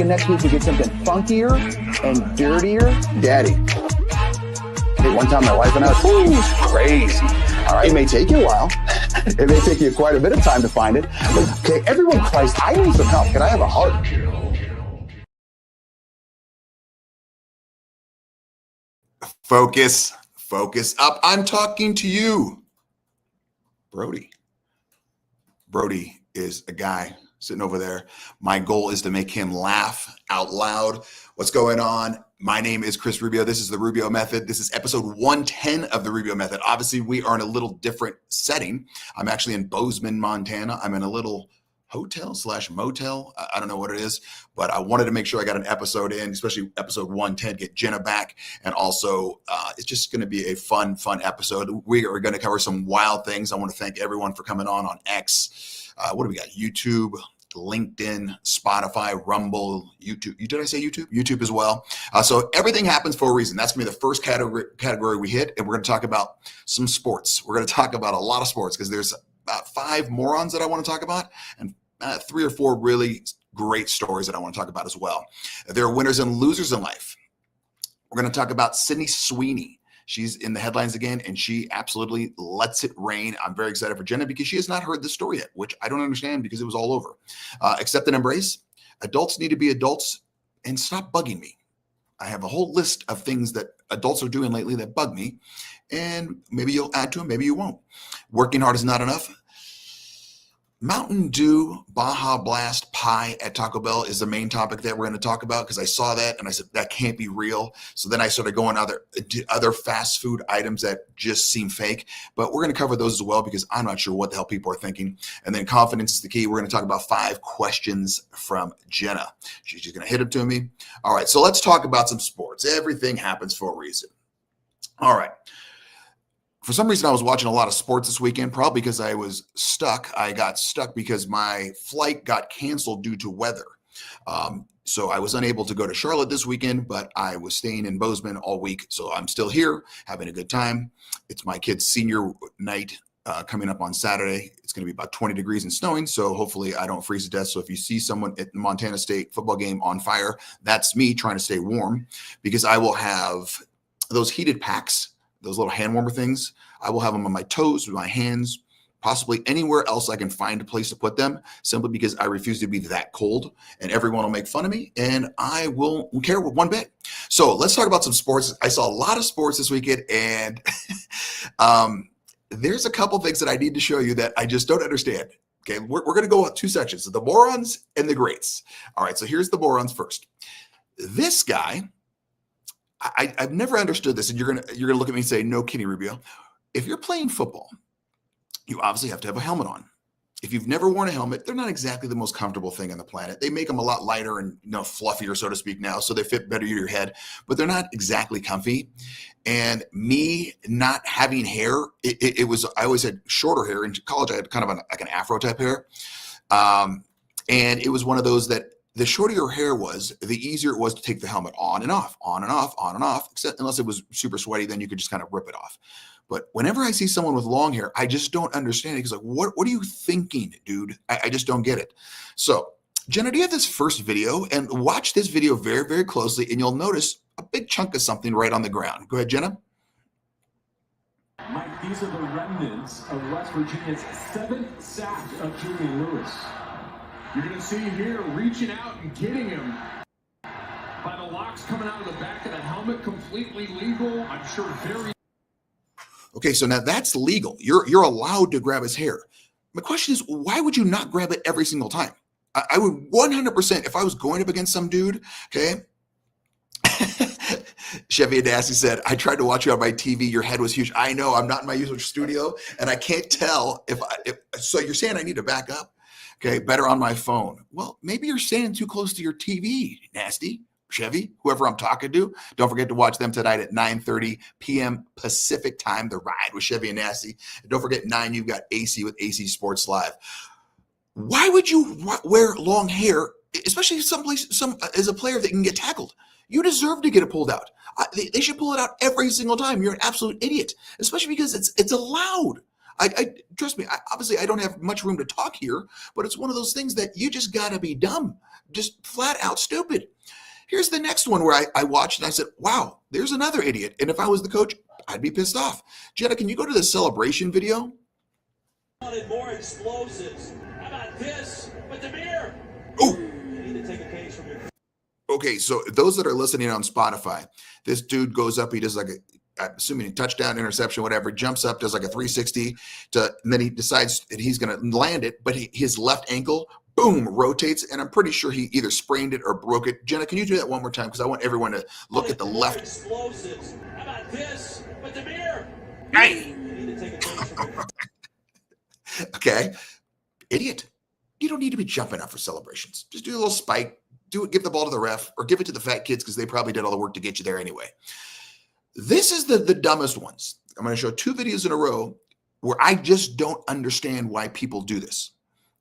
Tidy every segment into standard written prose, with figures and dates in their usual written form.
thinking next week we get something funkier and dirtier? Daddy. Hey, one time my wife and I, was crazy. All right, it may take you a while. It may take you quite a bit of time to find it. But, okay, everyone, Christ, I need some help. Can I have a hug? Focus up. I'm talking to you. Brody is a guy sitting over there. My goal is to make him laugh out loud. What's going on? My name is Chris Rubio. This is the Rubio Method. This is episode 110 of the Rubio Method. Obviously, we are in a little different setting. I'm actually in Bozeman, Montana. I'm in a little hotel/motel. I don't know what it is, but I wanted to make sure I got an episode in, especially episode 110, get Jenna back. And also, it's just going to be a fun episode. We are going to cover some wild things. I want to thank everyone for coming on X. What do we got? YouTube, LinkedIn, Spotify, Rumble, YouTube. Did I say YouTube? YouTube as well. So everything happens for a reason. That's going to be the first category we hit. And we're going to talk about some sports. We're going to talk about a lot of sports because there's about 5 morons that I want to talk about and 3 or 4 really great stories that I want to talk about as well. There are winners and losers in life. We're going to talk about Sweeney. She's in the headlines again, and she absolutely lets it rain. I'm very excited for Jenna because she has not heard this story yet, which I don't understand because it was all over. Accept and embrace. Adults need to be adults and stop bugging me. I have a whole list of things that adults are doing lately that bug me, and maybe you'll add to them, maybe you won't. Working hard is not enough. Mountain Dew Baja Blast pie at Taco Bell is the main topic that we're going to talk about because I saw that and I said, that can't be real. So then I started going other fast food items that just seem fake, but we're going to cover those as well because I'm not sure what the hell people are thinking. And then confidence is the key. We're going to talk about 5 questions from Jenna. She's just going to hit them to me. All right, so let's talk about some sports. Everything happens for a reason. All right. For some reason, I was watching a lot of sports this weekend, probably because I was stuck. I got stuck because my flight got canceled due to weather. So I was unable to go to Charlotte this weekend, but I was staying in Bozeman all week. So I'm still here having a good time. It's my kid's senior night coming up on Saturday. It's going to be about 20 degrees and snowing. So hopefully I don't freeze to death. So if you see someone at the Montana State football game on fire, that's me trying to stay warm because I will have those heated packs, those little hand warmer things. I will have them on my toes, with my hands, possibly anywhere else I can find a place to put them, simply because I refuse to be that cold and everyone will make fun of me and I won't care one bit. So let's talk about some sports. I saw a lot of sports this weekend and there's a couple things that I need to show you that I just don't understand. Okay, we're going to go with 2 sections, the morons and the greats. All right, so here's the morons first. This guy, I've never understood this, and you're gonna look at me and say, "No kidding, Rubio." If you're playing football, you obviously have to have a helmet on. If you've never worn a helmet, they're not exactly the most comfortable thing on the planet. They make them a lot lighter and fluffier, so to speak, now, so they fit better to your head. But they're not exactly comfy. And me not having hair, it was. I always had shorter hair in college. I had kind of like an Afro type hair, and it was one of those that. The shorter your hair was, the easier it was to take the helmet on and off, on and off, on and off, except unless it was super sweaty, then you could just kind of rip it off. But whenever I see someone with long hair, I just don't understand it. Because like, what are you thinking, dude? I just don't get it. So, Jenna, do you have this first video? And watch this video very, very closely, and you'll notice a big chunk of something right on the ground. Go ahead, Jenna. Mike, these are the remnants of West Virginia's 7th sack of Julian Lewis. You're going to see here reaching out and getting him by the locks coming out of the back of the helmet, completely legal. I'm sure very. Okay, so now that's legal. You're allowed to grab his hair. My question is, why would you not grab it every single time? I would 100%, if I was going up against some dude, okay? Chevy Adassi said, I tried to watch you on my TV. Your head was huge. I know, I'm not in my usual studio, and I can't tell if so you're saying I need to back up? Okay, better on my phone. Well, maybe you're standing too close to your TV, nasty. Chevy, whoever I'm talking to. Don't forget to watch them tonight at 9:30 p.m. Pacific time, The Ride with Chevy and Nasty. And don't forget, 9, you've got AC with AC Sports Live. Why would you wear long hair, especially as a player that can get tackled? You deserve to get it pulled out. They should pull it out every single time. You're an absolute idiot, especially because it's allowed. I trust me, obviously I don't have much room to talk here, but it's one of those things that you just got to be dumb, just flat out stupid. Here's the next one where I watched and I said, wow, there's another idiot. And if I was the coach, I'd be pissed off. Jenna, can you go to the celebration video? Wanted more explosives. How about this with the beer? Oh, You need to take a page from your. okay. So those that are listening on Spotify, this dude goes up, he does like I'm assuming a touchdown, interception, whatever, jumps up, does like a 360 and then he decides that he's going to land it, but his left ankle, boom, rotates. And I'm pretty sure he either sprained it or broke it. Jenna, can you do that one more time? Because I want everyone to look at the left. Explosives. How about this with the beer? Hey. You need to take a page from your. Okay. Idiot. You don't need to be jumping up for celebrations. Just do a little spike, do it, give the ball to the ref, or give it to the fat kids because they probably did all the work to get you there anyway. This is the dumbest ones. I'm going to show 2 videos in a row where I just don't understand why people do this.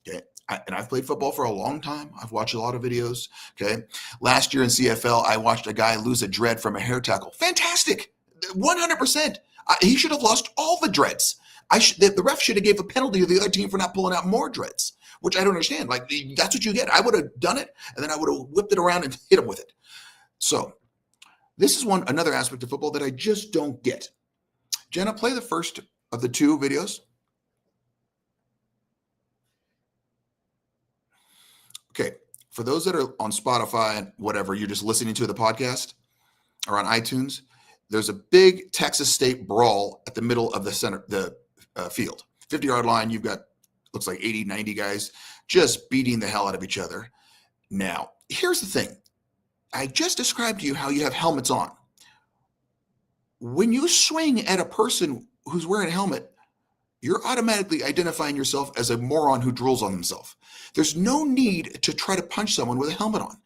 Okay. And I've played football for a long time. I've watched a lot of videos. Okay. Last year in CFL, I watched a guy lose a dread from a hair tackle. Fantastic. 100%. He should have lost all the dreads. The ref should have gave a penalty to the other team for not pulling out more dreads, which I don't understand. Like, that's what you get. I would have done it, and then I would have whipped it around and hit him with it. So this is another aspect of football that I just don't get. Jenna, play the first of the 2 videos. Okay, for those that are on Spotify and whatever, you're just listening to the podcast or on iTunes, there's a big Texas State brawl at the middle of the field. 50-yard line, you've got, looks like 80, 90 guys just beating the hell out of each other. Now, here's the thing. I just described to you how you have helmets on. When you swing at a person who's wearing a helmet, you're automatically identifying yourself as a moron who drools on themselves. There's no need to try to punch someone with a helmet on.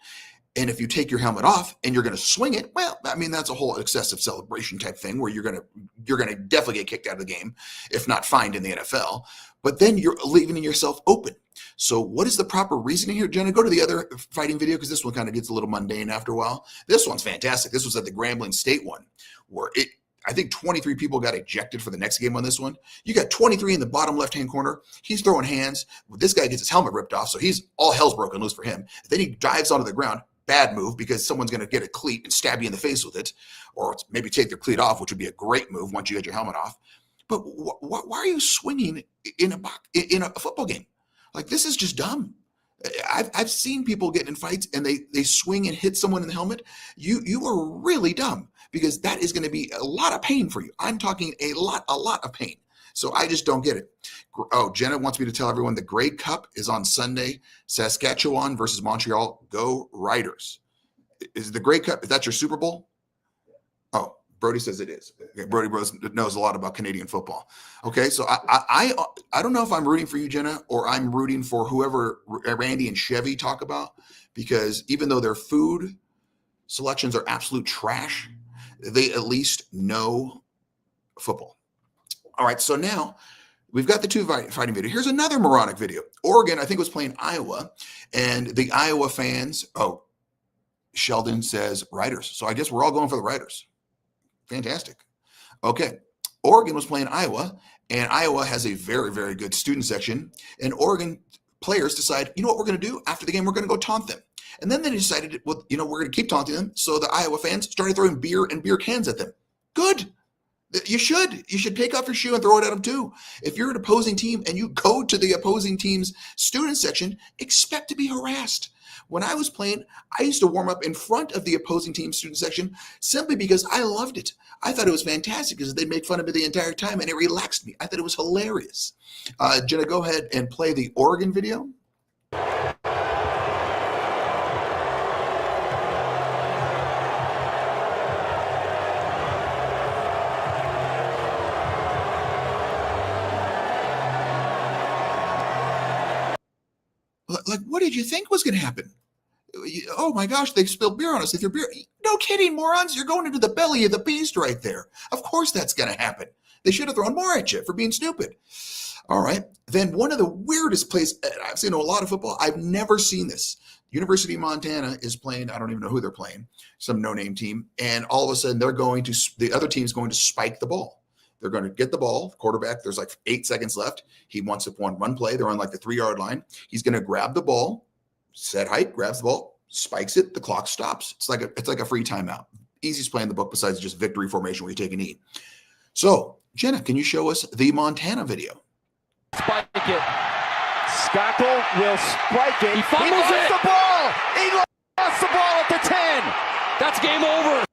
And if you take your helmet off and you're going to swing it, well, I mean, that's a whole excessive celebration type thing where you're going to definitely get kicked out of the game, if not fined in the NFL. But then you're leaving yourself open. So what is the proper reasoning here? Jenna, go to the other fighting video because this one kind of gets a little mundane after a while. This one's fantastic. This was at the Grambling State one where I think 23 people got ejected for the next game on this one. You got 23 in the bottom left-hand corner. He's throwing hands. This guy gets his helmet ripped off, so he's all hell's broken loose for him. Then he dives onto the ground. Bad move because someone's going to get a cleat and stab you in the face with it, or maybe take their cleat off, which would be a great move once you get your helmet off. But why are you swinging in a football game? Like, this is just dumb. I've seen people get in fights and they swing and hit someone in the helmet. You are really dumb because that is going to be a lot of pain for you. I'm talking a lot of pain. So I just don't get it. Oh, Jenna wants me to tell everyone the Grey Cup is on Sunday. Saskatchewan versus Montreal. Go Riders. Is the Grey Cup, is that your Super Bowl? Oh, Brody says it is. Okay, Brody knows a lot about Canadian football. Okay, so I don't know if I'm rooting for you, Jenna, or I'm rooting for whoever Randy and Chevy talk about, because even though their food selections are absolute trash, they at least know football. All right, so now we've got the 2 fighting video. Here's another moronic video. Oregon, I think, was playing Iowa, and the Iowa fans, Sheldon says Riders. So I guess we're all going for the Riders. Fantastic. Okay, Oregon was playing Iowa, and Iowa has a very, very good student section, and Oregon players decide, you know what we're going to do? After the game, we're going to go taunt them. And then they decided, well, you know, we're going to keep taunting them, so the Iowa fans started throwing beer and beer cans at them. Good. You should take off your shoe and throw it at them too. If you're an opposing team and you go to the opposing team's student section, expect to be harassed. When I was playing, I used to warm up in front of the opposing team's student section simply because I loved it. I thought it was fantastic because they'd make fun of me the entire time and it relaxed me. I thought it was hilarious. Jenna, go ahead and play the Oregon video. Like, what did you think was going to happen? Oh my gosh, they spilled beer on us. If you're beer, no kidding, morons. You're going into the belly of the beast right there. Of course that's going to happen. They should have thrown more at you for being stupid. All right. Then one of the weirdest plays, I've seen a lot of football. I've never seen this. University of Montana is playing. I don't even know who they're playing. Some no-name team. And all of a sudden the other team's going to spike the ball. They're going to get the ball. Quarterback, there's like 8 seconds left. He wants to run play. They're on like the 3-yard line. He's going to grab the ball, set height, grabs the ball, spikes it. The clock stops. It's like a free timeout. Easiest play in the book besides just victory formation where you take a knee. So, Jenna, can you show us the Montana video? Spike it. Skakel will spike it. He lost the ball. He lost the ball at the 10. That's game over.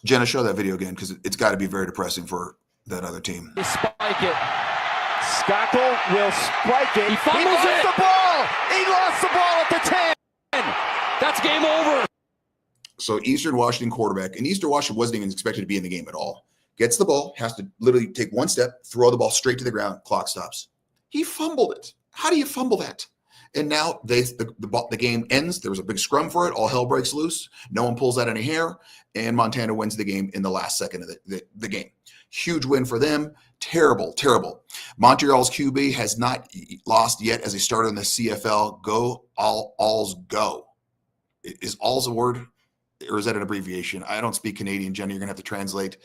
Jenna, show that video again because it's got to be very depressing for that other team. Spike it. Skakel will spike it. He lost the ball. He lost the ball at the 10. That's game over. So Eastern Washington quarterback, and Eastern Washington wasn't even expected to be in the game at all. Gets the ball, has to literally take one step, throw the ball straight to the ground, clock stops. He fumbled it. How do you fumble that? And now the game ends. There was a big scrum for it. All hell breaks loose. No one pulls out any hair, and Montana wins the game in the last second of the game. Huge win for them. Terrible, terrible. Montreal's QB has not lost yet as a starter in the CFL. Go, alls go. Is alls a word? Or is that an abbreviation? I don't speak Canadian, Jenny. You're going to have to translate.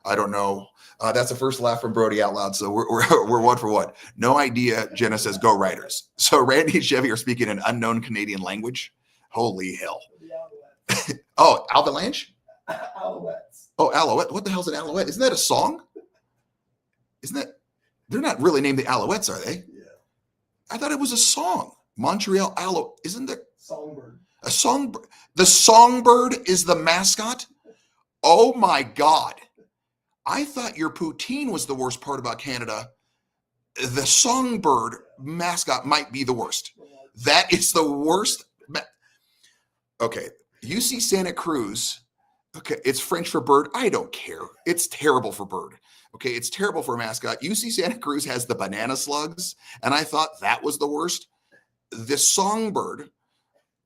I don't know. That's the first laugh from Brody out loud. So we're one for one. No idea. Jenna says, go Riders. So Randy and Chevy are speaking an unknown Canadian language. Holy hell. Oh, Avalanche? Alouettes. Oh, Alouette. What the hell's an Alouette? Isn't that a song? Isn't that? They're not really named the Alouettes, are they? Yeah. I thought it was a song. Montreal Alouette. Isn't there? Songbird. A songbird. The songbird is the mascot? Oh my God. I thought your poutine was the worst part about Canada. The songbird mascot might be the worst. That is the worst. Okay. UC Santa Cruz. Okay. It's French for bird. I don't care. It's terrible for bird. Okay. It's terrible for a mascot. UC Santa Cruz has the banana slugs. And I thought that was the worst. The songbird,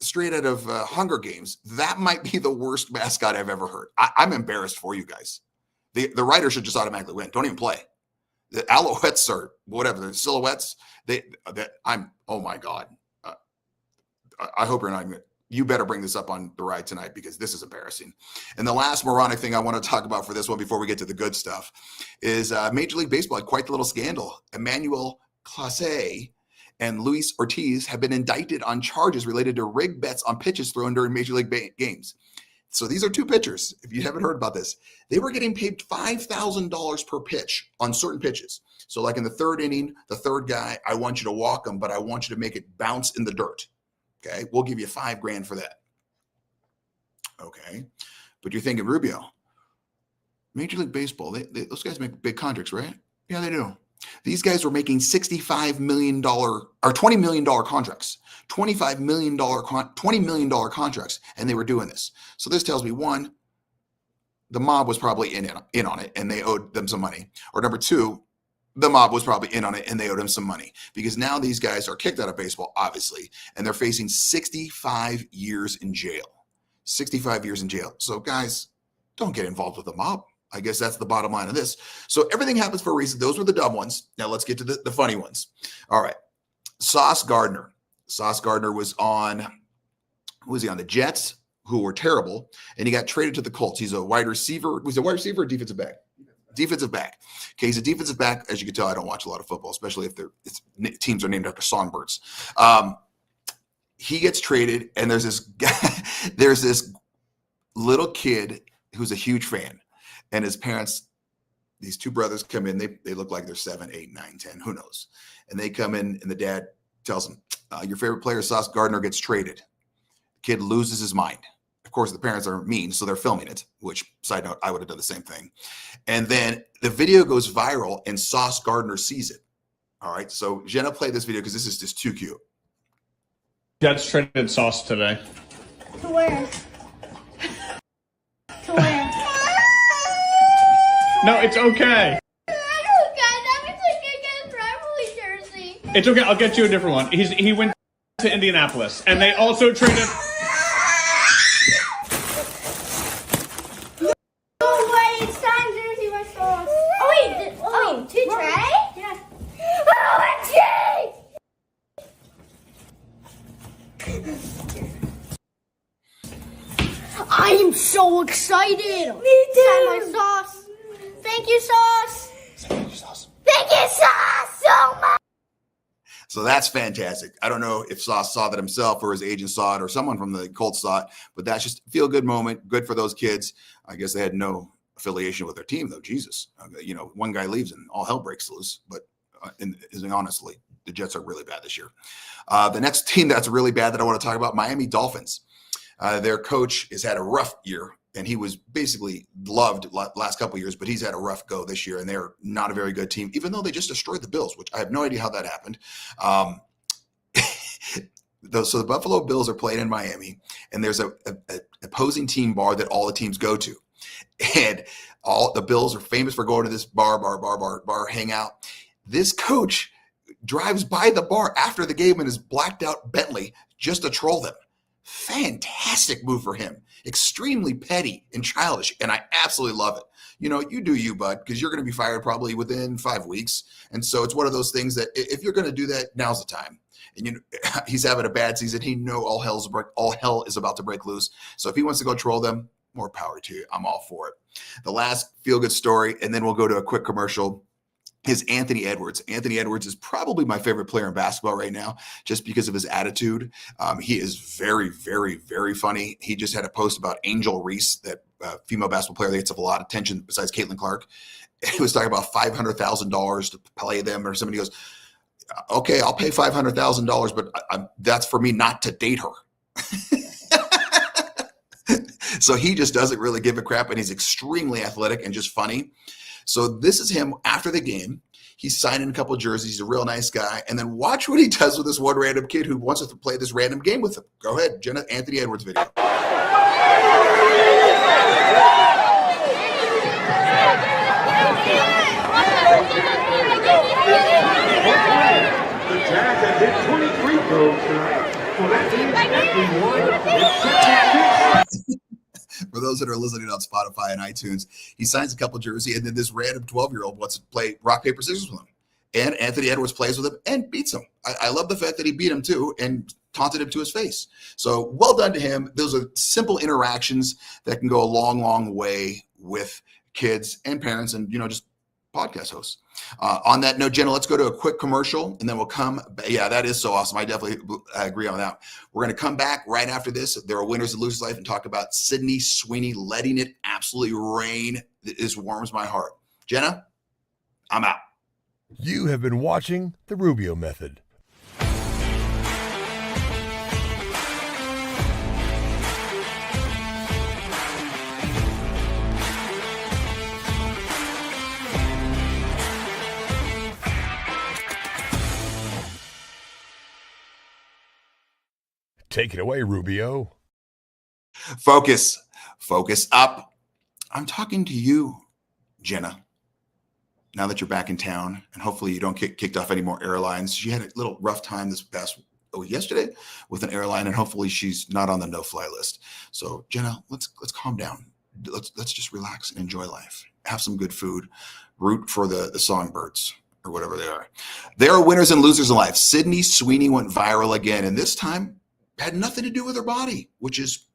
straight out of Hunger Games, that might be the worst mascot I've ever heard. I'm embarrassed for you guys. The writers should just automatically win. Don't even play. The Alouettes are whatever. The silhouettes. Oh my God. I hope you're not even. You better bring this up on the ride tonight because this is embarrassing. And the last moronic thing I want to talk about for this one before we get to the good stuff is Major League Baseball had quite the little scandal. Emmanuel Clase and Luis Ortiz have been indicted on charges related to rigged bets on pitches thrown during Major League games. So these are two pitchers. If you haven't heard about this, they were getting paid $5,000 per pitch on certain pitches. So like in the third inning, the third guy, I want you to walk him, but I want you to make it bounce in the dirt. Okay. We'll give you $5,000 for that. Okay. But you're thinking, Rubio, Major League Baseball, those guys make big contracts, right? Yeah, they do. These guys were making $65 million or $20 million contracts, $25 million, $20 million contracts, and they were doing this. So this tells me, one, the mob was probably in on it and they owed them some money. Or number two, the mob was probably in on it and they owed him some money because now these guys are kicked out of baseball, obviously, and they're facing 65 years in jail. 65 years in jail. So guys, don't get involved with the mob. I guess that's the bottom line of this. So everything happens for a reason. Those were the dumb ones. Now let's get to the funny ones. All right. Sauce Gardner. Sauce Gardner was on, who was he on? The Jets, who were terrible. And he got traded to the Colts. He's a wide receiver. Was he a wide receiver or defensive back? Defensive back. Okay. He's a defensive back. As you can tell, I don't watch a lot of football, especially if teams are named after songbirds. He gets traded and there's this guy, there's this little kid who's a huge fan. And his parents, these two brothers come in, they look like they're 7, 8, 9, 10, who knows? And they come in and the dad tells him, your favorite player, Sauce Gardner, gets traded. The kid loses his mind. Of course, the parents are mean, so they're filming it, which, side note, I would have done the same thing. And then the video goes viral and Sauce Gardner sees it. All right, so Jenna played this video because this is just too cute. Jets traded Sauce today. To where? To where? No, it's okay. That looks like a rivalry jersey. It's okay. I'll get you a different one. He went to Indianapolis, and they also traded. Oh wait, it's signed jersey by Sauce. Oh wait, to Trey? Yeah. I am so excited. Me too. Sign my Sauce. Thank you, Sauce. Thank you, Sauce. Thank you, Sauce, so much. So that's fantastic. I don't know if Sauce saw that himself or his agent saw it or someone from the Colts saw it, but that's just a feel-good moment. Good for those kids. I guess they had no affiliation with their team, though. Jesus. One guy leaves and all hell breaks loose. But honestly, the Jets are really bad this year. The next team that's really bad that I want to talk about, Miami Dolphins. Their coach has had a rough year, and he was basically loved last couple of years, but he's had a rough go this year, and they're not a very good team, even though they just destroyed the Bills, which I have no idea how that happened. So the Buffalo Bills are playing in Miami, and there's a opposing team bar that all the teams go to. And all the Bills are famous for going to this bar hangout. This coach drives by the bar after the game in his blacked out Bentley just to troll them. Fantastic move for him. Extremely petty and childish, and I absolutely love it. You do you, bud, because you're going to be fired probably within 5 weeks. And so it's one of those things that if you're going to do that, now's the time. And he's having a bad season. He knows all hell is about to break loose. So if he wants to go troll them, more power to you. I'm all for it. The last feel-good story, and then we'll go to a quick commercial, is Anthony Edwards. Anthony Edwards is probably my favorite player in basketball right now, just because of his attitude. He is very, very, very funny. He just had a post about Angel Reese, that female basketball player that gets a lot of attention besides Caitlin Clark. He was talking about $500,000 to play them, or somebody goes, okay, I'll pay $500,000, but that's for me not to date her. So he just doesn't really give a crap, and he's extremely athletic and just funny. So this is him after the game. He's signing a couple of jerseys. He's a real nice guy. And then watch what he does with this one random kid who wants us to play this random game with him. Go ahead, Jenna. Anthony Edwards video. The Jazz have hit 23 goals tonight. So that means everyone except For those that are listening on Spotify and iTunes, he signs a couple jersey, and then this random 12-year-old wants to play rock, paper, scissors with him. And Anthony Edwards plays with him and beats him. I love the fact that he beat him too and taunted him to his face. So well done to him. Those are simple interactions that can go a long, long way with kids and parents and, just podcast hosts. On that note, Jenna, let's go to a quick commercial, and then we'll come. Yeah, that is so awesome. I definitely agree on that. We're going to come back right after this. There are winners and losers life, and talk about Sidney, Sweeney letting it absolutely rain. This warms my heart. Jenna, I'm out. You have been watching The Rubio Method. Take it away, Rubio. Focus up. I'm talking to you, Jenna. Now that you're back in town, and hopefully you don't get kicked off any more airlines. She had a little rough time yesterday with an airline, and hopefully she's not on the no-fly list. So, Jenna, let's calm down. Let's just relax and enjoy life. Have some good food. Root for the songbirds or whatever they are. There are winners and losers in life. Sidney Sweeney went viral again, and this time had nothing to do with her body, which is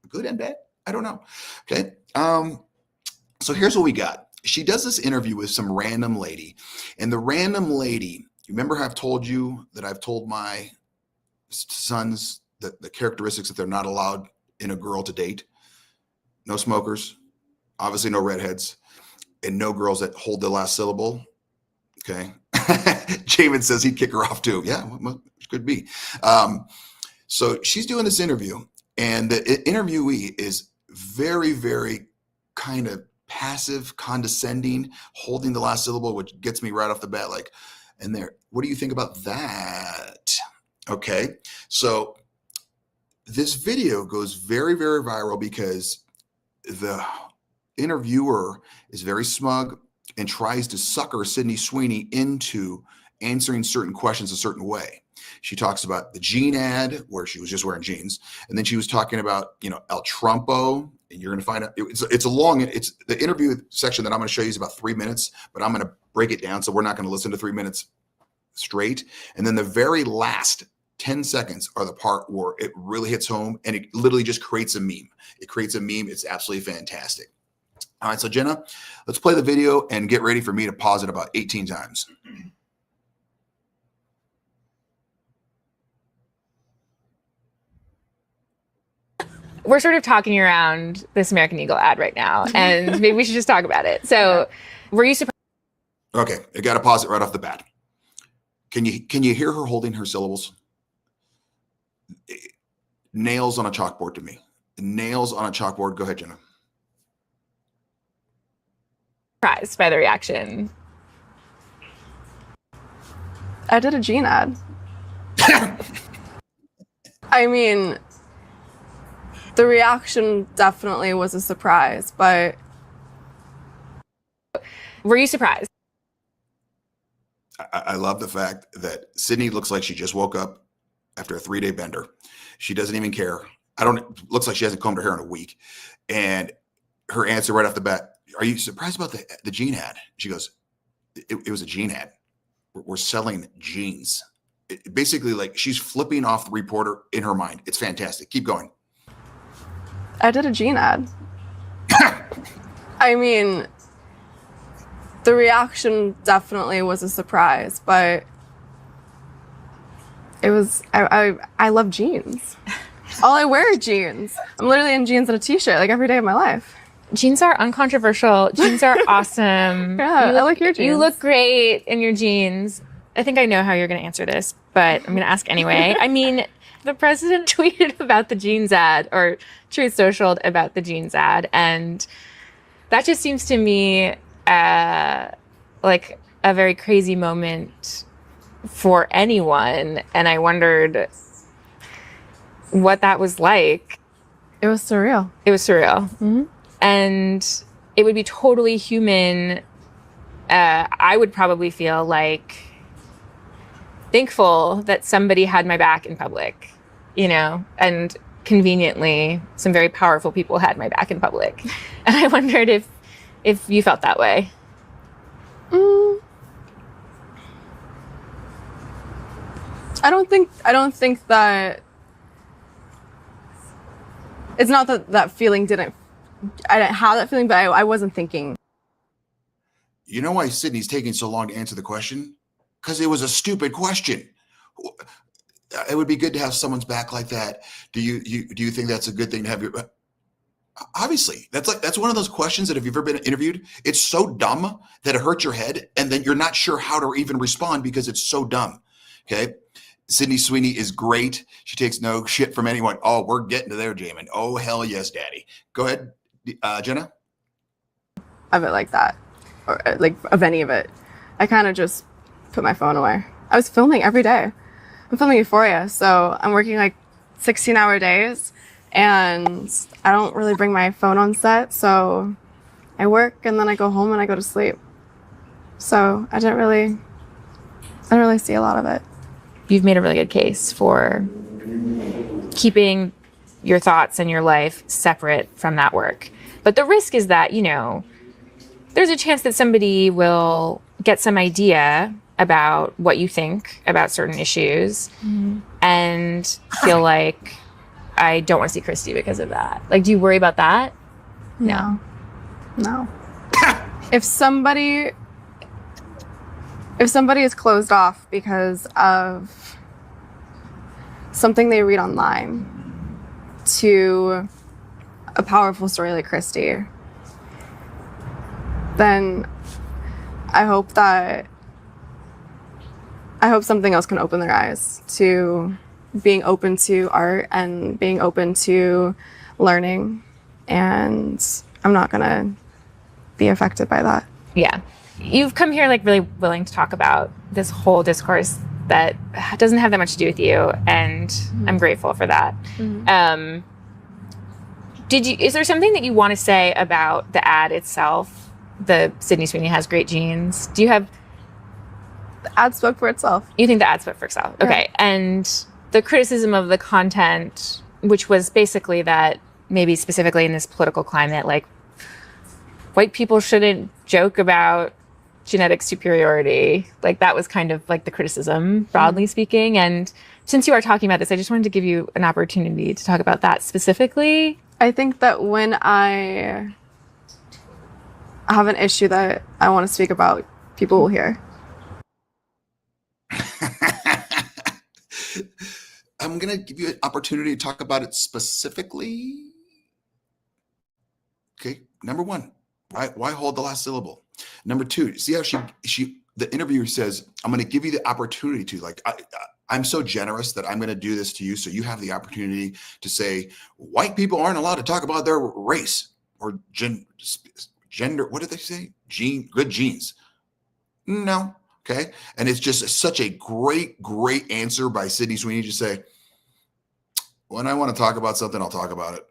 good and bad. I don't know. Okay. So here's what we got. She does this interview with some random lady, and the random lady, you remember how I've told you that I've told my sons the characteristics that they're not allowed in a girl to date? No smokers, obviously no redheads, and no girls that hold the last syllable. Okay. Jamin says he'd kick her off too. Yeah, could be. So she's doing this interview, and the interviewee is very, very kind of passive, condescending, holding the last syllable, which gets me right off the bat. What do you think about that? Okay. So this video goes very, very viral because the interviewer is very smug and tries to sucker Sidney Sweeney into answering certain questions a certain way. She talks about the jean ad where she was just wearing jeans. And then she was talking about, El Trumpo. And you're going to find out it's the interview section that I'm going to show you is about 3 minutes, but I'm going to break it down. So we're not going to listen to 3 minutes straight. And then the very last 10 seconds are the part where it really hits home, and it literally just creates a meme. It creates a meme. It's absolutely fantastic. All right, so Jenna, let's play the video and get ready for me to pause it about 18 times. We're sort of talking around this American Eagle ad right now, and maybe we should just talk about it. So, were you surprised? Okay, I got to pause it right off the bat. Can you hear her holding her syllables? Nails on a chalkboard to me. Nails on a chalkboard. Go ahead, Jenna. Surprised by the reaction. I did a jean ad. I mean, the reaction definitely was a surprise, but... Were you surprised? I love the fact that Sidney looks like she just woke up after a 3-day bender. She doesn't even care. Looks like she hasn't combed her hair in a week. And her answer right off the bat, are you surprised about the jean ad? She goes, it was a jean ad. We're selling jeans. Basically, like, she's flipping off the reporter in her mind. It's fantastic. Keep going. I did a jean ad. I mean, the reaction definitely was a surprise, but it was, I love jeans. All I wear are jeans. I'm literally in jeans and a t-shirt like every day of my life. Jeans are uncontroversial. Jeans are awesome. Yeah, I like your jeans. You look great in your jeans. I think I know how you're going to answer this, but I'm going to ask anyway. I mean, the president tweeted about the jeans ad, or Truth Socialed about the jeans ad, and that just seems to me like a very crazy moment for anyone, and I wondered what that was like. It was surreal. It was surreal. Mm-hmm. And it would be totally human. I would probably feel like thankful that somebody had my back in public, you know, and conveniently some very powerful people had my back in public. And I wondered if you felt that way. I don't think that, it's not that feeling I didn't have that feeling, but I wasn't thinking. You know why Sidney's taking so long to answer the question? Because it was a stupid question. It would be good to have someone's back like that. Do you think that's a good thing to have your? Obviously, that's one of those questions that if you've ever been interviewed, it's so dumb that it hurts your head, and then you're not sure how to even respond because it's so dumb. Okay. Sidney Sweeney is great. She takes no shit from anyone. Oh, we're getting to there, Jamin. Oh, hell yes, daddy. Go ahead, Jenna. Of it like that, or like of any of it. I kind of just put my phone away. I was filming every day. I'm filming Euphoria, so I'm working like 16-hour days, and I don't really bring my phone on set, so I work and then I go home and I go to sleep. So I didn't really see a lot of it. You've made a really good case for keeping your thoughts and your life separate from that work. But the risk is that, you know, there's a chance that somebody will get some idea about what you think about certain issues and feel like, I don't want to see Christy because of that. Like, do you worry about that? No. If somebody is closed off because of something they read online to a powerful story like Christy, then I hope something else can open their eyes to being open to art and being open to learning. And I'm not gonna be affected by that. Yeah. You've come here like really willing to talk about this whole discourse that doesn't have that much to do with you, and I'm grateful for that. Is there something that you want to say about the ad itself? The Sidney Sweeney has great jeans. Do you have... The ad spoke for itself. You think the ad spoke for itself? Yeah. Okay. And the criticism of the content, which was basically that maybe specifically in this political climate, like, white people shouldn't joke about genetic superiority. Like, that was kind of like the criticism, broadly speaking. And since you are talking about this, I just wanted to give you an opportunity to talk about that specifically. I think that when I I have an issue that I want to speak about. People will hear. I'm going to give you an opportunity to talk about it specifically. Okay, number one, why hold the last syllable? Number two, see how the interviewer says, I'm going to give you the opportunity to, like, I'm so generous that I'm going to do this to you, so you have the opportunity to say white people aren't allowed to talk about their race or gender. What did they say? Good genes. No. Okay. And it's just such a great answer by Sidney Sweeney to say, when I want to talk about something, I'll talk about it.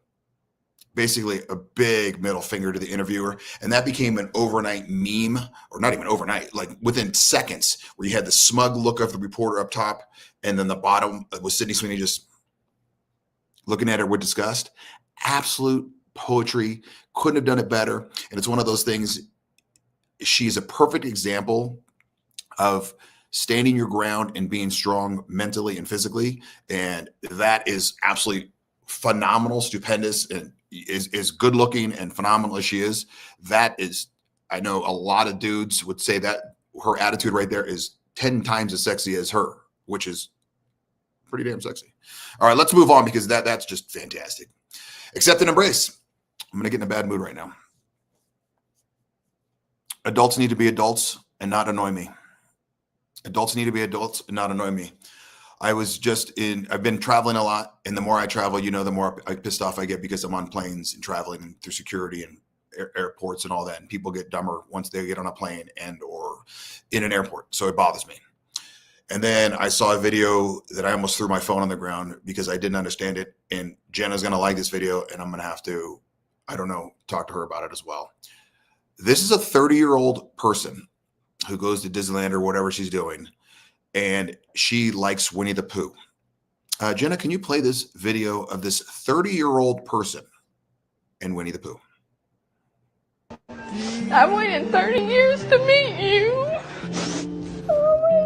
Basically a big middle finger to the interviewer. And that became an overnight meme, or not even overnight, like within seconds, where you had the smug look of the reporter up top, and then the bottom was Sidney Sweeney just looking at her with disgust. Absolute poetry. Couldn't have done it better. And it's one of those things. She's a perfect example of standing your ground and being strong mentally and physically. And that is absolutely phenomenal, stupendous, and is good looking and phenomenal as she is. That is, I know a lot of dudes would say that her attitude right there is 10 times as sexy as her, which is pretty damn sexy. All right, let's move on, because that's just fantastic. Accept and embrace. I'm going to get in a bad mood right now. Adults need to be adults and not annoy me. Adults need to be adults and not annoy me. I've been traveling a lot, and the more I travel, the more pissed off I get, because I'm on planes and traveling and through security and airports and all that. And people get dumber once they get on a plane and or in an airport. So it bothers me. And then I saw a video that I almost threw my phone on the ground because I didn't understand it. And Jenna's going to like this video, and I'm going to have to, talk to her about it as well. This is a 30-year-old person who goes to Disneyland or whatever she's doing, and she likes Winnie the Pooh. Jenna, can you play this video of this 30-year-old person and Winnie the Pooh? I've waited 30 years to meet you. Oh my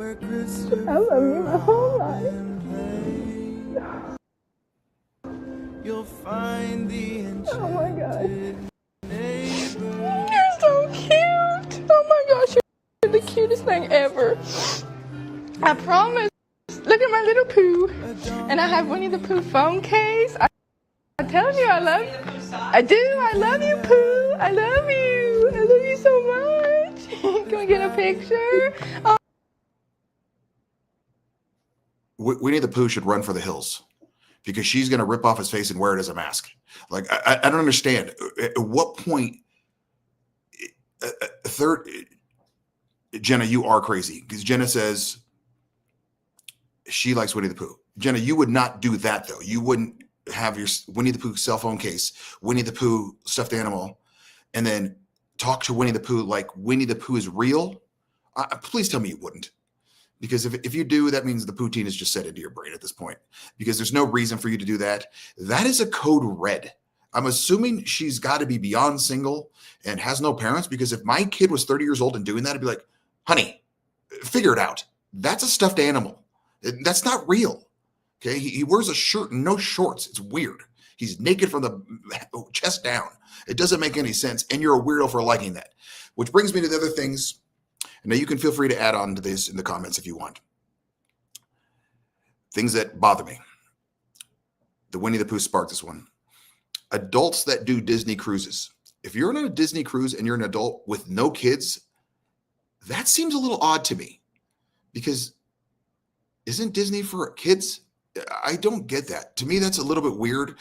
God. I love you my whole life. You'll find the oh my God. You're so cute. Oh my gosh, you're the cutest thing ever. I promise. Look at my little Pooh. And I have Winnie the Pooh phone case. I'm telling you, I love you. I do. I love you, Pooh. I love you. I love you so much. Can we get a picture? Oh. Winnie the Pooh should run for the hills, because she's going to rip off his face and wear it as a mask. Like, I don't understand. At what point, Jenna, you are crazy, because Jenna says she likes Winnie the Pooh. Jenna, you would not do that, though. You wouldn't have your Winnie the Pooh cell phone case, Winnie the Pooh stuffed animal, and then talk to Winnie the Pooh like Winnie the Pooh is real. Please tell me you wouldn't. Because if you do, that means the poutine is just set into your brain at this point, because there's no reason for you to do that. That is a code red. I'm assuming she's got to be beyond single and has no parents, because if my kid was 30 years old and doing that, I'd be like, honey, figure it out. That's a stuffed animal. That's not real. Okay. He wears a shirt and no shorts. It's weird. He's naked from the chest down. It doesn't make any sense. And you're a weirdo for liking that, which brings me to the other things. Now, you can feel free to add on to this in the comments if you want. Things that bother me. The Winnie the Pooh sparked this one. Adults that do Disney cruises. If you're on a Disney cruise and you're an adult with no kids, that seems a little odd to me, because isn't Disney for kids? I don't get that. To me, that's a little bit weird.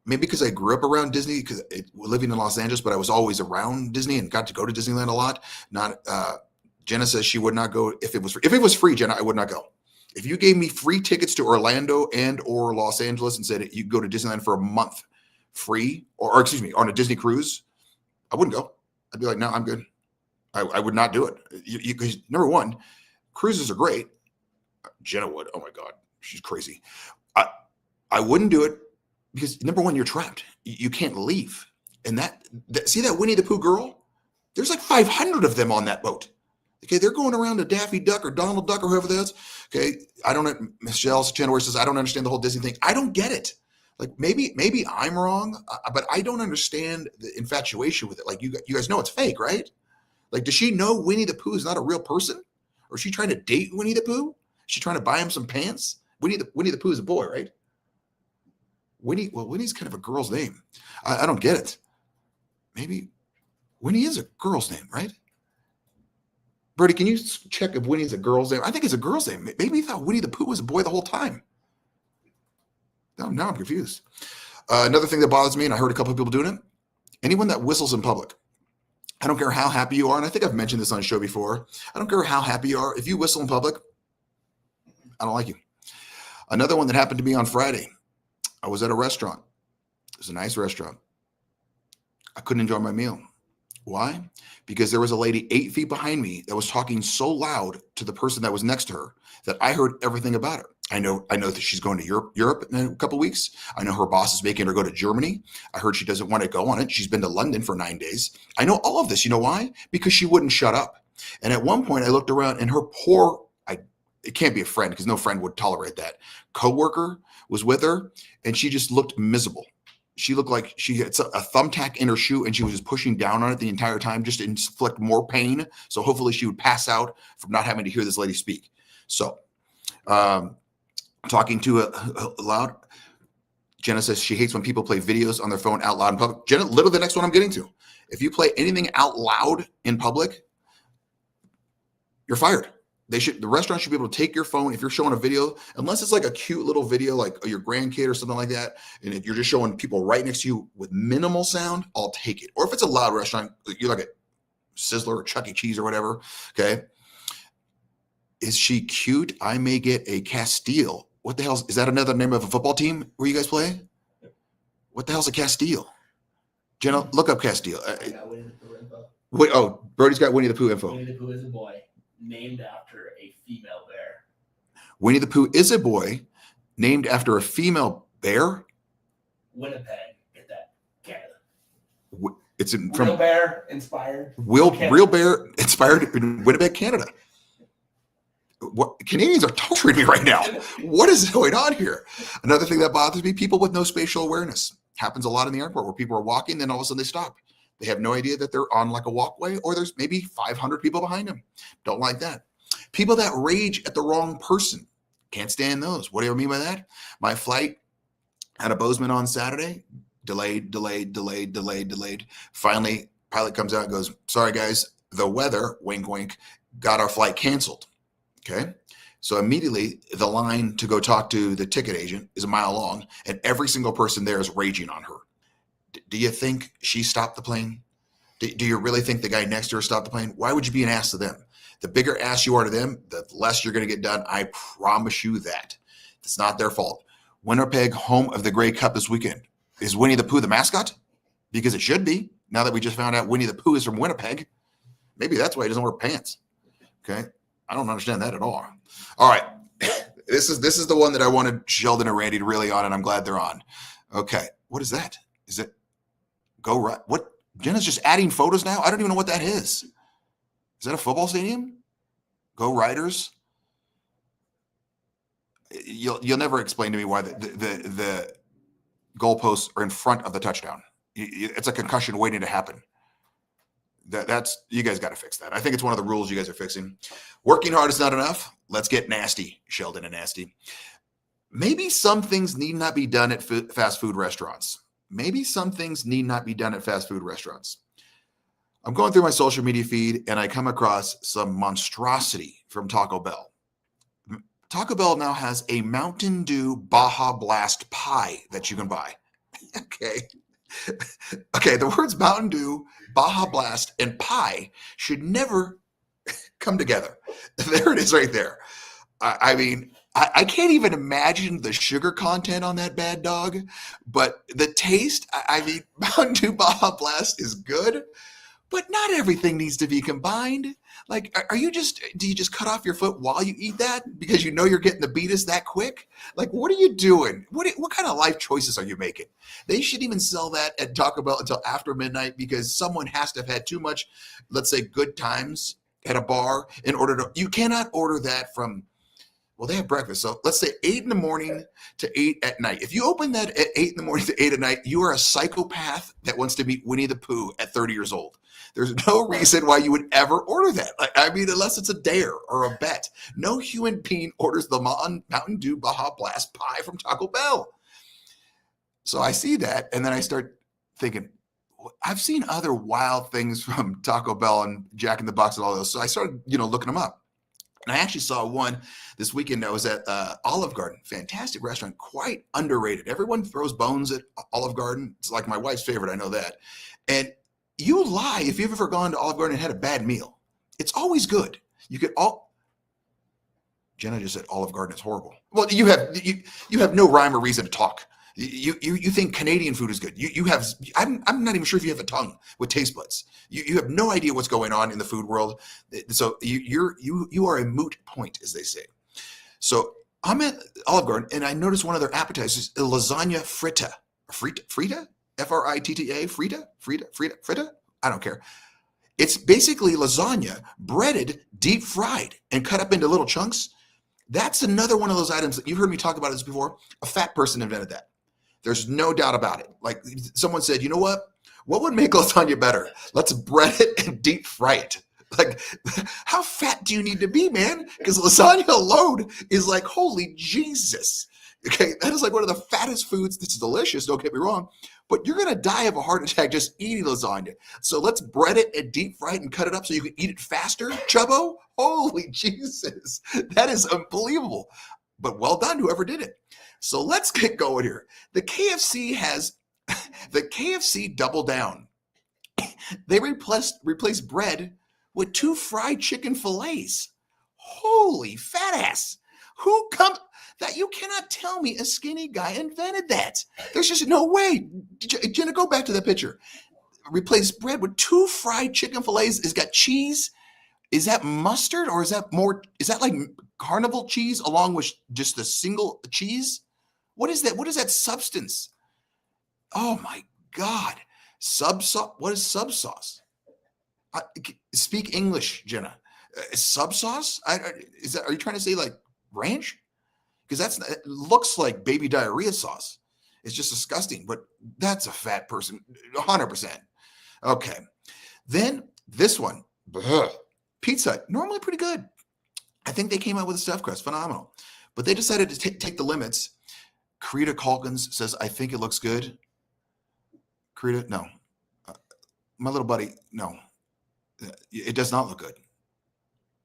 Maybe because I grew up around Disney, because living in Los Angeles, but I was always around Disney and got to go to Disneyland a lot. Jenna says she would not go if it was free. If it was free, Jenna, I would not go. If you gave me free tickets to Orlando and or Los Angeles and said you go to Disneyland for a month free, or excuse me, on a Disney cruise, I wouldn't go. I'd be like, no, I'm good. I would not do it. Because number one, cruises are great. Jenna would. Oh my God, she's crazy. I wouldn't do it because number one, you're trapped. You can't leave. And see that Winnie the Pooh girl? There's like 500 of them on that boat. Okay, they're going around to Daffy Duck or Donald Duck or whoever that is. Okay, I don't know. Michelle Chenoweth says, I don't understand the whole Disney thing. I don't get it. Like maybe I'm wrong, but I don't understand the infatuation with it. Like you guys know it's fake, right? Like, does she know Winnie the Pooh is not a real person? Or is she trying to date Winnie the Pooh? Is she trying to buy him some pants? Winnie the Pooh is a boy, right? Winnie's kind of a girl's name. I don't get it. Maybe Winnie is a girl's name, right? Brody, can you check if Winnie's a girl's name? I think it's a girl's name. Maybe he thought Winnie the Pooh was a boy the whole time. Now I'm confused. Another thing that bothers me, and I heard a couple of people doing it, anyone that whistles in public. I don't care how happy you are, and I think I've mentioned this on the show before. I don't care how happy you are. If you whistle in public, I don't like you. Another one that happened to me on Friday. I was at a restaurant. It was a nice restaurant. I couldn't enjoy my meal. Why? Because there was a lady 8 feet behind me that was talking so loud to the person that was next to her that I heard everything about her. I know that she's going to Europe in a couple of weeks. I know her boss is making her go to Germany. I heard she doesn't want to go on it. She's been to London for 9 days. I know all of this. You know why? Because she wouldn't shut up. And at one point I looked around and her it can't be a friend because no friend would tolerate that. Coworker was with her and she just looked miserable. She looked like she had a thumbtack in her shoe and she was just pushing down on it the entire time just to inflict more pain. So hopefully she would pass out from not having to hear this lady speak. So talking to loud, Jenna says she hates when people play videos on their phone out loud in public. Jenna, literally the next one I'm getting to. If you play anything out loud in public, you're fired. The restaurant should be able to take your phone if you're showing a video, unless it's like a cute little video, like your grandkid or something like that. And if you're just showing people right next to you with minimal sound, I'll take it. Or if it's a loud restaurant, you're like a Sizzler or Chuck E. Cheese or whatever. Okay. Is she cute? I may get a Castile. What the hell is that? Another name of a football team where you guys play? What the hell's a Castile? Jenna, look up Castile. Wait, oh, Brody's got Winnie the Pooh info. Winnie the Pooh is a boy named after a female bear. Winnie the Pooh is a boy named after a female bear? Winnipeg, get that, Canada. It's Real bear inspired. Real bear inspired in Winnipeg, Canada. What Canadians are torturing me right now. What is going on here? Another thing that bothers me, people with no spatial awareness. Happens a lot in the airport where people are walking, then all of a sudden they stop. They have no idea that they're on like a walkway or there's maybe 500 people behind them. Don't like that. People that rage at the wrong person. Can't stand those. What do I mean by that? My flight out of Bozeman on Saturday, delayed. Finally, pilot comes out and goes, sorry guys, the weather, wink, wink, got our flight canceled. Okay. So immediately the line to go talk to the ticket agent is a mile long and every single person there is raging on her. Do you think she stopped the plane? Do you really think the guy next to her stopped the plane? Why would you be an ass to them? The bigger ass you are to them, the less you're going to get done. I promise you that. It's not their fault. Winnipeg, home of the Grey Cup this weekend. Is Winnie the Pooh the mascot? Because it should be. Now that we just found out Winnie the Pooh is from Winnipeg. Maybe that's why he doesn't wear pants. Okay. I don't understand that at all. All right. This is the one that I wanted Sheldon and Randy to really on, and I'm glad they're on. Okay. What is that? Is it go right? What? Jenna's just adding photos now? I don't even know what that is. Is that a football stadium? Go Riders. You'll never explain to me why the goalposts are in front of the touchdown. It's a concussion waiting to happen. That's you guys got to fix that. I think it's one of the rules you guys are fixing. Working hard is not enough. Let's get nasty, Sheldon and Nasty. Maybe some things need not be done at fast food restaurants. Maybe some things need not be done at fast food restaurants. I'm going through my social media feed and I come across some monstrosity from Taco Bell. Taco Bell now has a Mountain Dew Baja Blast pie that you can buy. Okay. The words Mountain Dew, Baja Blast, and pie should never come together. There it is right there. I mean, I can't even imagine the sugar content on that bad dog, but the taste, I mean, Mountain Dew Baja Blast is good, but not everything needs to be combined. Like, do you just cut off your foot while you eat that because you know you're getting the beatus that quick? Like, what are you doing? What kind of life choices are you making? They shouldn't even sell that at Taco Bell until after midnight because someone has to have had too much, let's say, good times at a bar in order to, you cannot order that from Well, they have breakfast. So let's say 8 in the morning to 8 at night. If you open that at 8 in the morning to 8 at night, you are a psychopath that wants to meet Winnie the Pooh at 30 years old. There's no reason why you would ever order that. I mean, unless it's a dare or a bet. No human being orders the Mountain Dew Baja Blast pie from Taco Bell. So I see that, and then I start thinking, I've seen other wild things from Taco Bell and Jack in the Box and all those. So I started, looking them up. And I actually saw one this weekend that was at Olive Garden. Fantastic restaurant, quite underrated. Everyone throws bones at Olive Garden. It's like my wife's favorite, I know that. And you lie if you've ever gone to Olive Garden and had a bad meal. It's always good. Jenna just said Olive Garden is horrible. Well, you have no rhyme or reason to talk. You think Canadian food is good. I'm not even sure if you have a tongue with taste buds. You have no idea what's going on in the food world. So you are a moot point, as they say. So I'm at Olive Garden and I noticed one of their appetizers, a lasagna fritta. Fritta? F-R-I-T-T-A? Fritta? I don't care. It's basically lasagna breaded, deep fried, and cut up into little chunks. That's another one of those items that you've heard me talk about this before. A fat person invented that. There's no doubt about it. Like someone said, you know what? What would make lasagna better? Let's bread it and deep fry it. Like, how fat do you need to be, man? Because lasagna alone is like, holy Jesus. Okay, that is like one of the fattest foods. It's delicious, don't get me wrong, but you're going to die of a heart attack just eating lasagna. So let's bread it and deep fry it and cut it up so you can eat it faster, Chubbo. Holy Jesus. That is unbelievable. But well done, whoever did it. So let's get going here. The KFC doubled down. They replaced bread with 2 fried chicken fillets. Holy fat ass. That you cannot tell me a skinny guy invented that. There's just no way. Jenna, go back to the picture. Replace bread with 2 fried chicken fillets. It's got cheese. Is that mustard or is that like carnival cheese along with just a single cheese? What is that? What is that substance? Oh my God. Sub-sauce? What is sub-sauce? Speak English, Jenna. Sub-sauce? Are you trying to say like ranch? Because it looks like baby diarrhea sauce. It's just disgusting, but that's a fat person, 100%. Okay. Then this one, Pizza Hut, normally pretty good. I think they came out with a stuffed crust, phenomenal. But they decided to take the limits. Karita Calkins says, I think it looks good. Karita, no. My little buddy, no. It does not look good.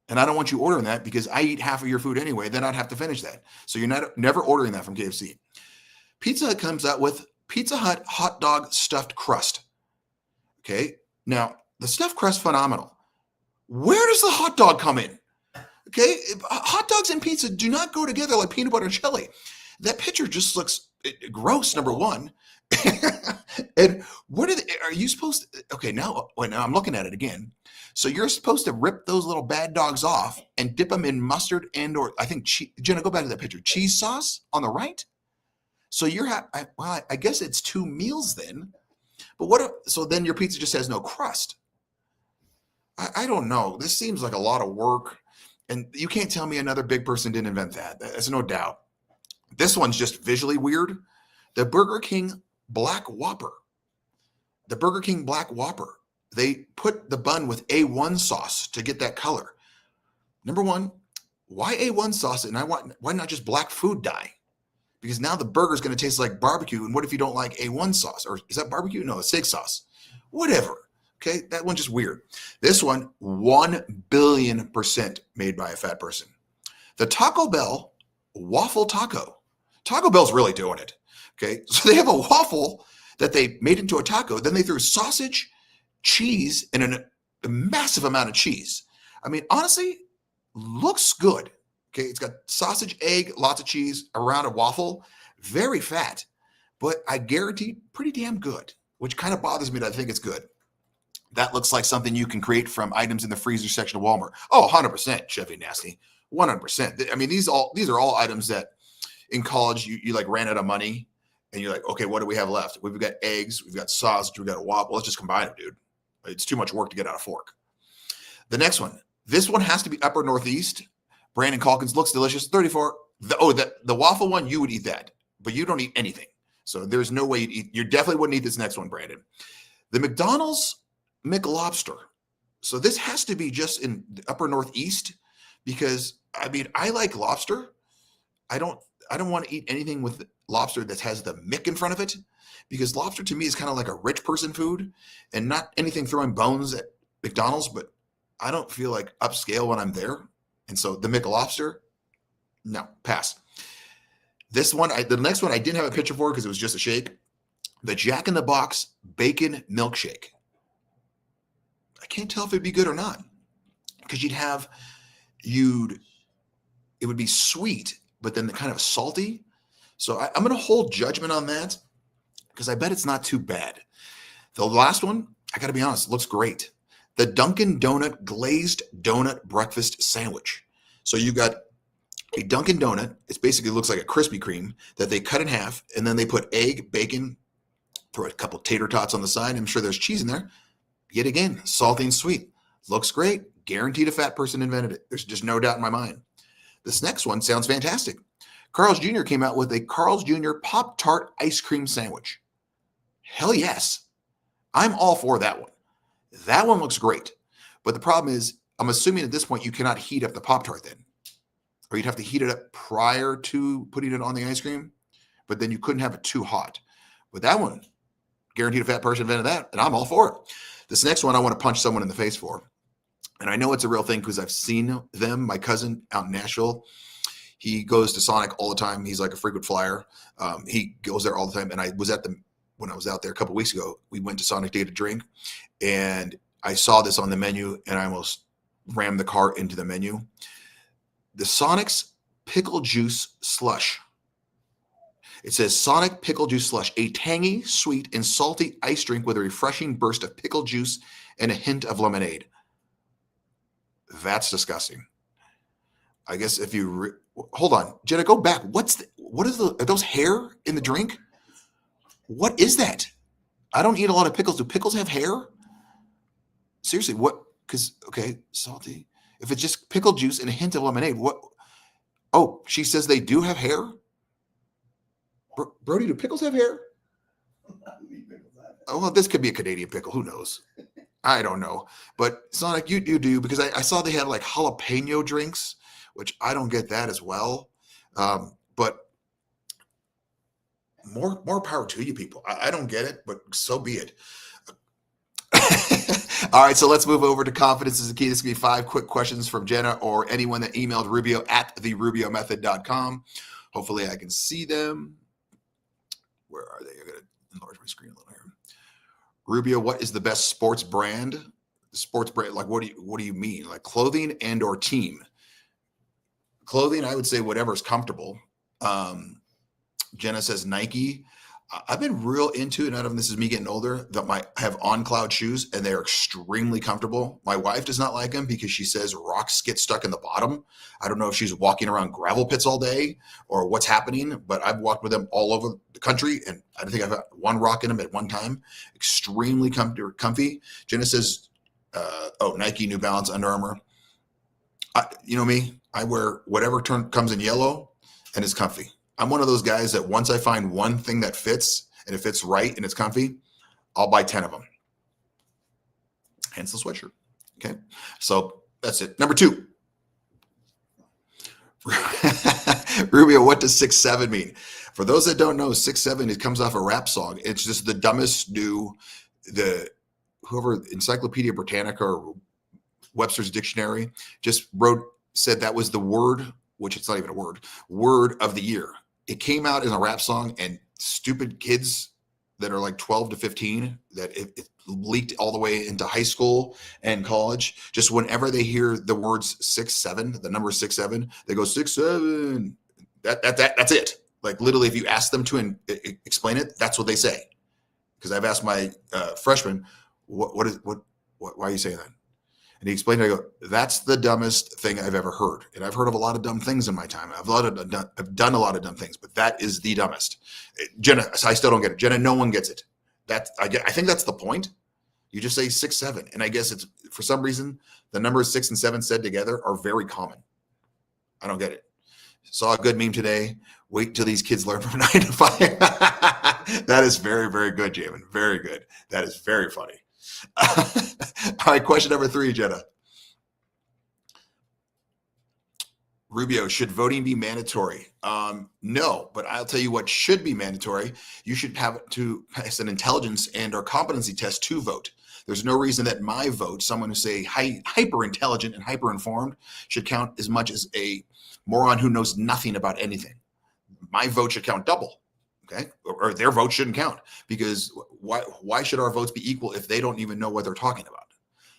And I don't want you ordering that because I eat half of your food anyway. Then I'd have to finish that. So you're never ordering that from KFC. Pizza Hut comes out with Pizza Hut hot dog stuffed crust. Okay. Now, the stuffed crust, phenomenal. Where does the hot dog come in? Okay. Hot dogs and pizza do not go together like peanut butter and jelly. That picture just looks gross, number one. And are you supposed to? Okay, now I'm looking at it again. So you're supposed to rip those little bad dogs off and dip them in mustard or I think Jenna, go back to that picture. Cheese sauce on the right. So I guess it's 2 meals then. But so then your pizza just has no crust. I don't know. This seems like a lot of work, and you can't tell me another big person didn't invent that. There's no doubt. This one's just visually weird. The Burger King Black Whopper. The Burger King Black Whopper. They put the bun with A1 sauce to get that color. Number one, why A1 sauce? And why not just black food dye? Because now the burger's going to taste like barbecue. And what if you don't like A1 sauce? Or is that barbecue? No, it's steak sauce. Whatever. Okay, that one's just weird. This one, 1 billion% made by a fat person. The Taco Bell waffle taco. Taco Bell's really doing it. Okay, so they have a waffle that they made into a taco. Then they threw sausage, cheese, and a massive amount of cheese. I mean, honestly, looks good. Okay, it's got sausage, egg, lots of cheese around a waffle. Very fat, but I guarantee pretty damn good, which kind of bothers me that I think it's good. That looks like something you can create from items in the freezer section of Walmart. Oh, 100%, Chevy Nasty. 100%. I mean, these are all items that in college you like ran out of money and you're like, okay, what do we have left? We've got eggs, we've got sausage, we've got a waffle. Let's just combine them, dude. It's too much work to get out a fork. The next one. This one has to be upper Northeast. Brandon Calkins looks delicious. 34. The waffle one, you would eat that, but you don't eat anything. So there's no way you'd eat. You definitely wouldn't eat this next one, Brandon. The McDonald's McLobster. So this has to be just in the upper Northeast because I mean, I like lobster. I don't want to eat anything with lobster that has the Mick in front of it because lobster to me is kind of like a rich person food and not anything throwing bones at McDonald's, but I don't feel like upscale when I'm there. And so the McLobster, no, pass. This one, the next one I didn't have a picture for because it was just a shake. The Jack in the Box Bacon Milkshake. I can't tell if it'd be good or not because it would be sweet, but then kind of salty. So I'm going to hold judgment on that because I bet it's not too bad. The last one, I got to be honest, looks great. The Dunkin' Donut Glazed Donut Breakfast Sandwich. So you got a Dunkin' Donut. It basically looks like a Krispy Kreme that they cut in half, and then they put egg, bacon, throw a couple tater tots on the side. I'm sure there's cheese in there. Yet again, salty and sweet. Looks great. Guaranteed a fat person invented it. There's just no doubt in my mind. This next one sounds fantastic. Carl's Jr. came out with a Carl's Jr. Pop-Tart ice cream sandwich. Hell yes. I'm all for that one. That one looks great. But the problem is, I'm assuming at this point you cannot heat up the Pop-Tart then. Or you'd have to heat it up prior to putting it on the ice cream. But then you couldn't have it too hot. But that one, guaranteed a fat person invented that. And I'm all for it. This next one I want to punch someone in the face for. And I know it's a real thing because I've seen them. My cousin out in Nashville, he goes to Sonic all the time. He's like a frequent flyer. He goes there all the time. And when I was out there a couple of weeks ago, we went to Sonic to get a drink. And I saw this on the menu and I almost rammed the cart into the menu. The Sonic's Pickle Juice Slush. It says Sonic Pickle Juice Slush, a tangy, sweet, and salty ice drink with a refreshing burst of pickle juice and a hint of lemonade. That's disgusting. I guess if you hold on, Jenna, go back. Are those hair in the drink? What is that? I don't eat a lot of pickles. Do pickles have hair? Seriously, what? Because, okay, salty. If it's just pickle juice and a hint of lemonade, what? Oh, she says they do have hair? Brody, do pickles have hair? Oh, well, this could be a Canadian pickle. Who knows? I don't know. But Sonic, you do, because I saw they had like jalapeno drinks, which I don't get that as well. But more power to you people. I don't get it, but so be it. All right, so let's move over to Confidence is the Key. This is going to be 5 quick questions from Jenna or anyone that emailed Rubio at therubiomethod.com. Hopefully I can see them. Where are they? I got to enlarge my screen a little here. Rubio, what is the best sports brand? The sports brand, like what do you mean? Like clothing and or team? Clothing, I would say whatever's comfortable. Jenna says Nike. I've been real into, and I don't know if this is me getting older, that I have On Cloud shoes, and they're extremely comfortable. My wife does not like them because she says rocks get stuck in the bottom. I don't know if she's walking around gravel pits all day or what's happening, but I've walked with them all over the country, and I don't think I've had one rock in them at one time. Extremely comfy. Jenna says, Nike, New Balance, Under Armour. You know me, I wear whatever comes in yellow, and it's comfy. I'm one of those guys that once I find one thing that fits and it fits right and it's comfy, I'll buy 10 of them. Hence the sweatshirt. Okay. So that's it. Number 2. Rubio, what does 6'7" mean? For those that don't know, 6'7", it comes off a rap song. It's just the dumbest whoever Encyclopedia Britannica or Webster's Dictionary said that was the word, which it's not even a word of the year. It came out in a rap song, and stupid kids that are like 12 to 15, that it leaked all the way into high school and college. Just whenever they hear the words 6'7", the number 6'7", they go 6'7". That's it. Like literally, if you ask them to explain it, that's what they say. Because I've asked my freshman, why are you saying that? And he explained it. I go, that's the dumbest thing I've ever heard. And I've heard of a lot of dumb things in my time. I've done a lot of dumb things, but that is the dumbest. Jenna, I still don't get it. Jenna, no one gets it. I think that's the point. You just say 6'7", and I guess it's for some reason the numbers 6 and 7 said together are very common. I don't get it. Saw a good meme today. Wait till these kids learn from 9 to 5. That is very, very good, Jamin. Very good. That is very funny. All right, question number 3, Jenna. Rubio, should voting be mandatory? No, but I'll tell you what should be mandatory. You should have to pass an intelligence and or competency test to vote. There's no reason that my vote, someone who's say hyper intelligent and hyper informed, should count as much as a moron who knows nothing about anything. My vote should count double. Okay, or their vote shouldn't count, because why should our votes be equal if they don't even know what they're talking about?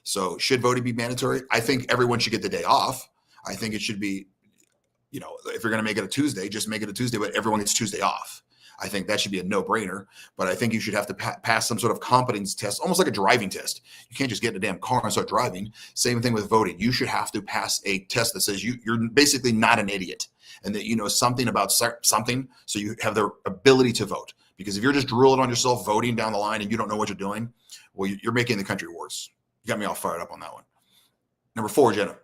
So should voting be mandatory? I think everyone should get the day off. I think it should be, if you're going to make it a Tuesday, just make it a Tuesday, but everyone gets Tuesday off. I think that should be a no-brainer, but I think you should have to pass some sort of competence test, almost like a driving test. You can't just get in a damn car and start driving. Same thing with voting. You should have to pass a test that says you're basically not an idiot and that you know something about something, so you have the ability to vote. Because if you're just drooling on yourself voting down the line and you don't know what you're doing, well, you're making the country worse. You got me all fired up on that one. Number 4, Jenna.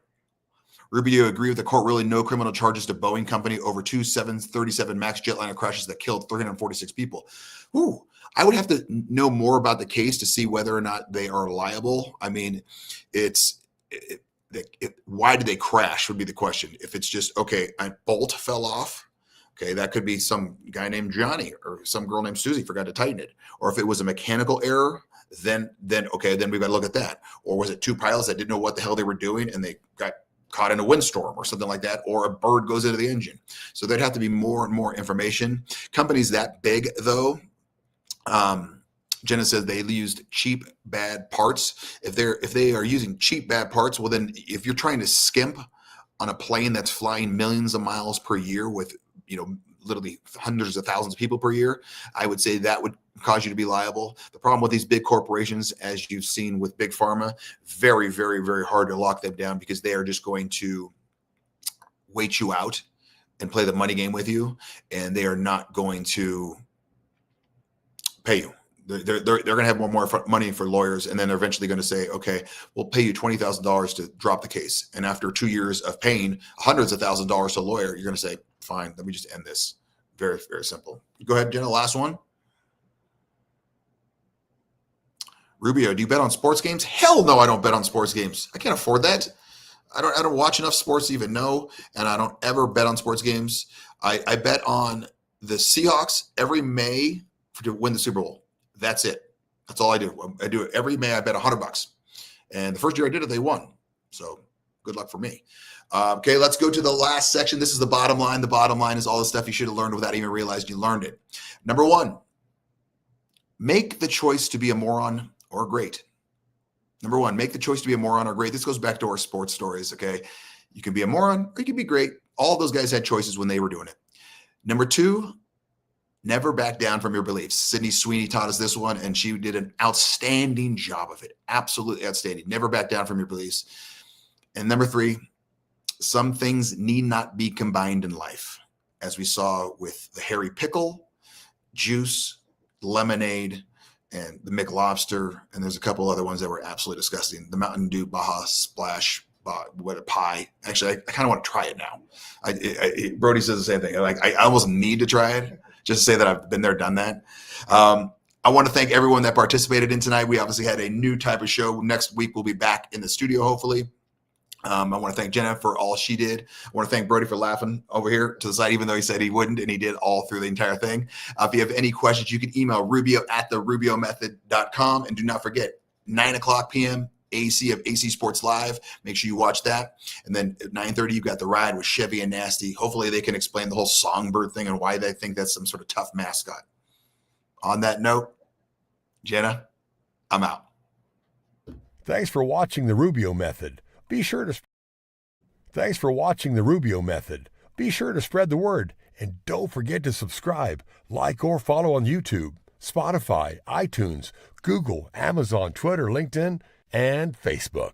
Rubio agree with the court ruling no criminal charges to Boeing company over 2 737 MAX jetliner crashes that killed 346 people. Ooh, I would have to know more about the case to see whether or not they are liable. I mean, why did they crash would be the question. If it's just, okay, a bolt fell off, okay, that could be some guy named Johnny or some girl named Susie forgot to tighten it. Or if it was a mechanical error, then okay, then we've got to look at that. Or was it 2 pilots that didn't know what the hell they were doing and they got caught in a windstorm or something like that, or a bird goes into the engine. So there'd have to be more and more information. Companies that big, though, Jenna said they used cheap, bad parts. If they are using cheap, bad parts, well, then if you're trying to skimp on a plane that's flying millions of miles per year with, literally hundreds of thousands of people per year, I would say that would cause you to be liable. The problem with these big corporations, as you've seen with Big Pharma, very, very, very hard to lock them down because they are just going to wait you out and play the money game with you, and they are not going to pay you. They're going to have more money for lawyers, and then they're eventually going to say, okay, we'll pay you $20,000 to drop the case. And after 2 years of paying hundreds of thousands of dollars to a lawyer, you're going to say, fine, let me just end this. Very, very simple. Go ahead, Jenna, last one. Rubio, do you bet on sports games? Hell no, I don't bet on sports games. I can't afford that. I don't watch enough sports to even know, and I don't ever bet on sports games. I bet on the Seahawks every May to win the Super Bowl. That's it. That's all I do. I do it every May. I bet $100. And the first year I did it, they won. So good luck for me. Okay, let's go to the last section. This is the bottom line. The bottom line is all the stuff you should have learned without even realizing you learned it. Number 1, make the choice to be a moron or great. Number 1, make the choice to be a moron or great. This goes back to our sports stories, okay? You can be a moron or you can be great. All those guys had choices when they were doing it. Number 2, never back down from your beliefs. Sidney Sweeney taught us this one, and she did an outstanding job of it. Absolutely outstanding. Never back down from your beliefs. And number 3, some things need not be combined in life, as we saw with the Harry Pickle, juice, lemonade, and the McLobster, and there's a couple other ones that were absolutely disgusting. The Mountain Dew Baja Splash, what a pie. Actually, I kind of want to try it now. Brody says the same thing. I almost need to try it just to say that I've been there, done that. I want to thank everyone that participated in tonight. We obviously had a new type of show. Next week, we'll be back in the studio, hopefully. I want to thank Jenna for all she did. I want to thank Brody for laughing over here to the side, even though he said he wouldn't, and he did all through the entire thing. If you have any questions, you can email rubio@therubiomethod.com. And do not forget, 9:00 p.m., AC of AC Sports Live. Make sure you watch that. And then at 9:30, you've got The Ride with Chevy and Nasty. Hopefully they can explain the whole songbird thing and why they think that's some sort of tough mascot. On that note, Jenna, I'm out. Thanks for watching The Rubio Method. Thanks for watching The Rubio Method. Be sure to spread the word. And don't forget to subscribe, like, or follow on YouTube, Spotify, iTunes, Google, Amazon, Twitter, LinkedIn, and Facebook.